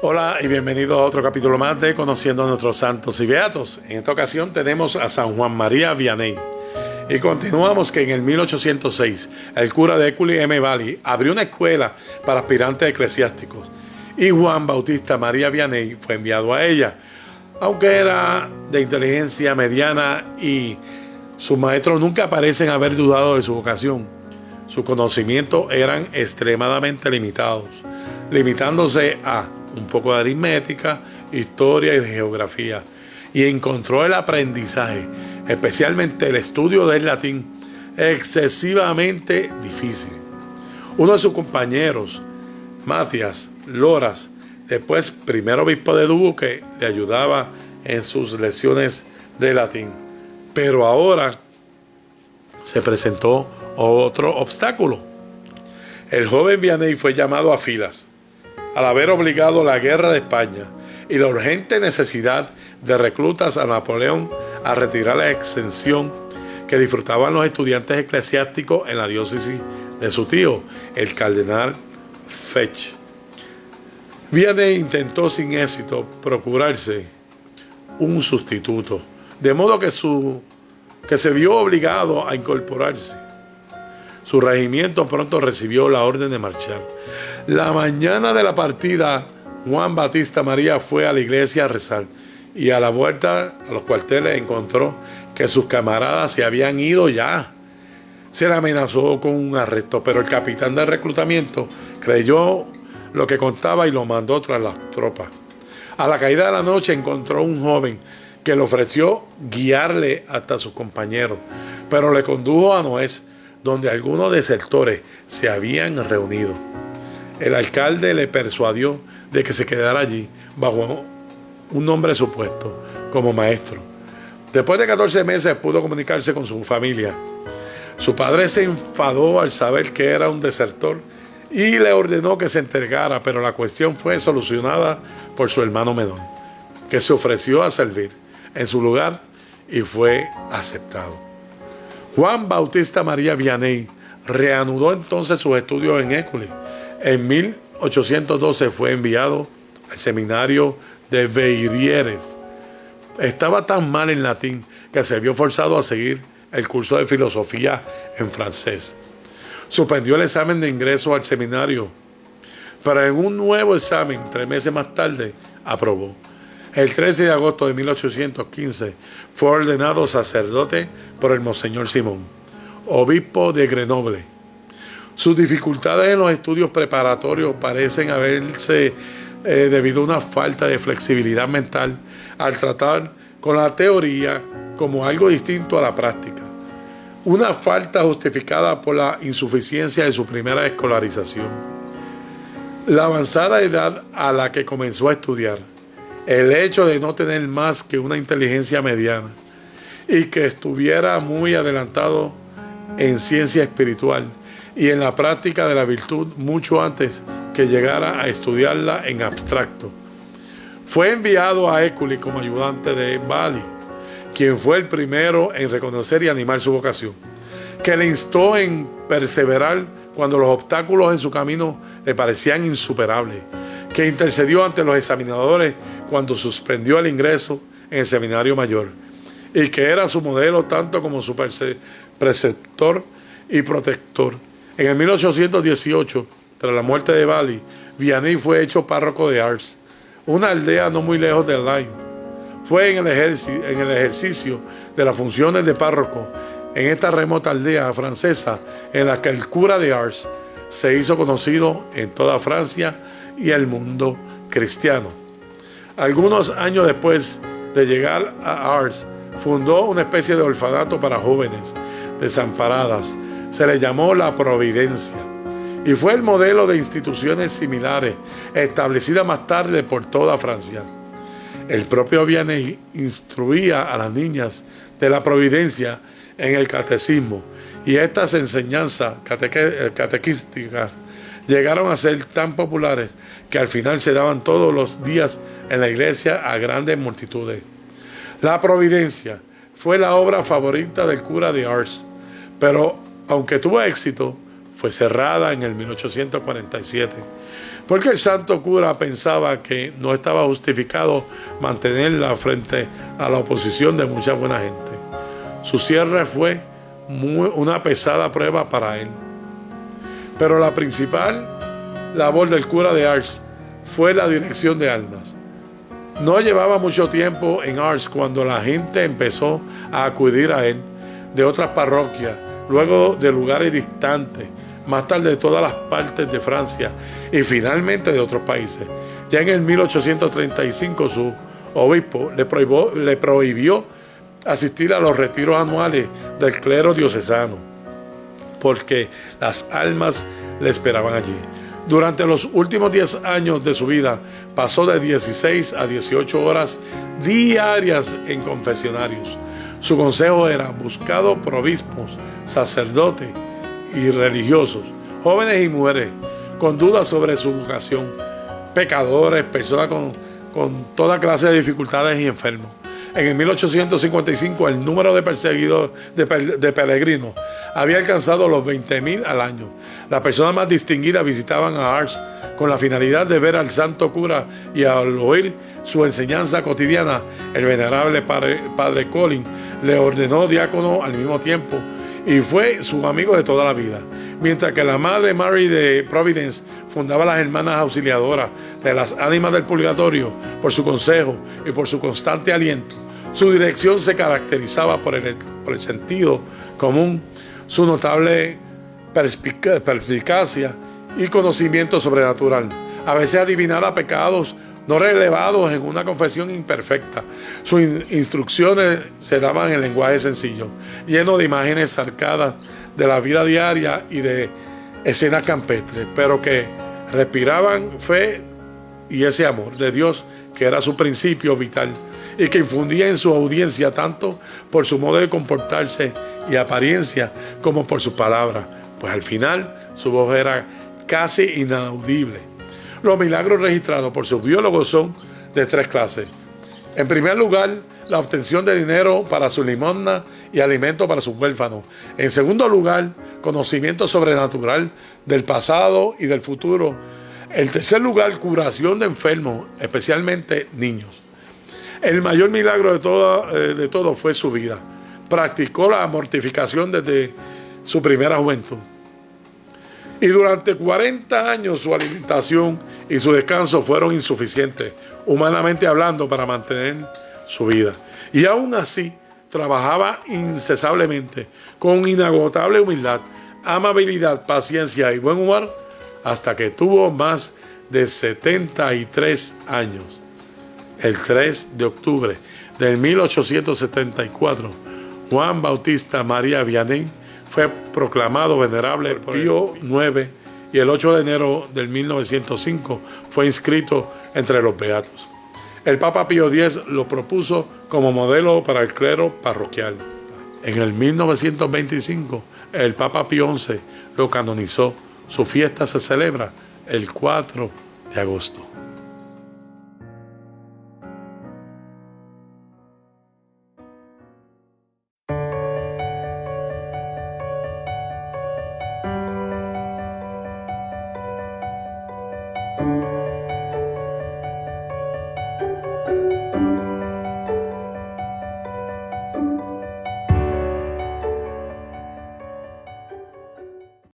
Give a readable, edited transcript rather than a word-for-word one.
Hola y bienvenidos a otro capítulo más de Conociendo a nuestros santos y beatos. En esta ocasión tenemos a San Juan María Vianney. Y continuamos que en el 1806 el cura de École M. Valley abrió una escuela para aspirantes eclesiásticos y Juan Bautista María Vianney fue enviado a ella. Aunque era de inteligencia mediana y sus maestros nunca parecen haber dudado de su vocación, sus conocimientos eran extremadamente limitados, limitándose a un poco de aritmética, historia y geografía, y encontró el aprendizaje, especialmente el estudio del latín, excesivamente difícil. Uno de sus compañeros, Matías Loras, después primer obispo de Dubuque, le ayudaba en sus lecciones de latín. Pero ahora se presentó otro obstáculo. El joven Vianney fue llamado a filas al haber obligado la guerra de España y la urgente necesidad de reclutas a Napoleón a retirar la exención que disfrutaban los estudiantes eclesiásticos en la diócesis de su tío, el cardenal Fesch. Vianney intentó sin éxito procurarse un sustituto, de modo que se vio obligado a incorporarse. Su regimiento pronto recibió la orden de marchar. La mañana de la partida, Juan Bautista María fue a la iglesia a rezar y a la vuelta a los cuarteles encontró que sus camaradas se habían ido ya. Se le amenazó con un arresto, pero el capitán de reclutamiento creyó lo que contaba y lo mandó tras las tropas. A la caída de la noche encontró un joven que le ofreció guiarle hasta sus compañeros, pero le condujo a Noés, donde algunos desertores se habían reunido. El alcalde le persuadió de que se quedara allí bajo un nombre supuesto como maestro. Después de 14 meses pudo comunicarse con su familia. Su padre se enfadó al saber que era un desertor y le ordenó que se entregara, pero la cuestión fue solucionada por su hermano menor, que se ofreció a servir en su lugar y fue aceptado. Juan Bautista María Vianney reanudó entonces sus estudios en École. En 1812 fue enviado al seminario de Veirieres. Estaba tan mal en latín que se vio forzado a seguir el curso de filosofía en francés. Suspendió el examen de ingreso al seminario, pero en un nuevo examen, 3 meses más tarde, aprobó. El 13 de agosto de 1815 fue ordenado sacerdote por el Monseñor Simón, obispo de Grenoble. Sus dificultades en los estudios preparatorios parecen haberse debido a una falta de flexibilidad mental al tratar con la teoría como algo distinto a la práctica. Una falta justificada por la insuficiencia de su primera escolarización. La avanzada edad a la que comenzó a estudiar, el hecho de no tener más que una inteligencia mediana y que estuviera muy adelantado en ciencia espiritual y en la práctica de la virtud mucho antes que llegara a estudiarla en abstracto. Fue enviado a École como ayudante de Valley, quien fue el primero en reconocer y animar su vocación, que le instó en perseverar cuando los obstáculos en su camino le parecían insuperables, que intercedió ante los examinadores cuando suspendió el ingreso en el seminario mayor, y que era su modelo tanto como su preceptor y protector. En el 1818, tras la muerte de Valley, Vianney fue hecho párroco de Ars, una aldea no muy lejos de Lyon. Fue en el ejercicio de las funciones de párroco en esta remota aldea francesa en la que el cura de Ars se hizo conocido en toda Francia y el mundo cristiano. Algunos años después de llegar a Ars, fundó una especie de orfanato para jóvenes desamparadas. Se le llamó La Providencia y fue el modelo de instituciones similares establecidas más tarde por toda Francia. El propio Vianney instruía a las niñas de La Providencia en el catecismo, y estas enseñanzas catequísticas llegaron a ser tan populares que al final se daban todos los días en la iglesia a grandes multitudes. La Providencia fue la obra favorita del cura de Ars, pero aunque tuvo éxito, fue cerrada en el 1847 porque el santo cura pensaba que no estaba justificado mantenerla frente a la oposición de mucha buena gente. Su cierre fue una pesada prueba para él. Pero la principal labor del cura de Ars fue la dirección de almas. No llevaba mucho tiempo en Ars cuando la gente empezó a acudir a él de otras parroquias, luego de lugares distantes, más tarde de todas las partes de Francia y finalmente de otros países. Ya en el 1835 su obispo le prohibió asistir a los retiros anuales del clero diocesano, porque las almas le esperaban allí. Durante los últimos 10 años de su vida, pasó de 16 a 18 horas diarias en confesionarios. Su consejo era buscado por obispos, sacerdotes y religiosos, jóvenes y mujeres, con dudas sobre su vocación, pecadores, personas con toda clase de dificultades y enfermos. En el 1855 el número de perseguidos de peregrinos había alcanzado los 20,000 al año. Las personas más distinguidas visitaban a Ars con la finalidad de ver al santo cura, y al oír su enseñanza cotidiana, el venerable padre Colin le ordenó diácono al mismo tiempo y fue su amigo de toda la vida. Mientras que la madre Mary de Providence fundaba las hermanas auxiliadoras de las ánimas del purgatorio por su consejo y por su constante aliento. Su dirección se caracterizaba por el sentido común, su notable perspicacia y conocimiento sobrenatural. A veces adivinaba pecados no relevados en una confesión imperfecta. Sus instrucciones se daban en lenguaje sencillo, lleno de imágenes sarcadas de la vida diaria y de escenas campestres, pero que respiraban fe y ese amor de Dios que era su principio vital y que infundía en su audiencia tanto por su modo de comportarse y apariencia como por sus palabras, pues al final su voz era casi inaudible. Los milagros registrados por sus biólogos son de 3 clases. En primer lugar, la obtención de dinero para su limosna y alimento para sus huérfanos. En segundo lugar, conocimiento sobrenatural del pasado y del futuro. En tercer lugar, curación de enfermos, especialmente niños. El mayor milagro de todo fue su vida. Practicó la mortificación desde su primera juventud. Y durante 40 años su alimentación y su descanso fueron insuficientes, humanamente hablando, para mantener su vida. Y aún así, trabajaba incesablemente, con inagotable humildad, amabilidad, paciencia y buen humor, hasta que tuvo más de 73 años. El 3 de octubre de 1874, Juan Bautista María Vianney fue proclamado venerable por Pío IX, y el 8 de enero del 1905 fue inscrito entre los beatos. El Papa Pío X lo propuso como modelo para el clero parroquial. En el 1925, el Papa Pío XI lo canonizó. Su fiesta se celebra el 4 de agosto.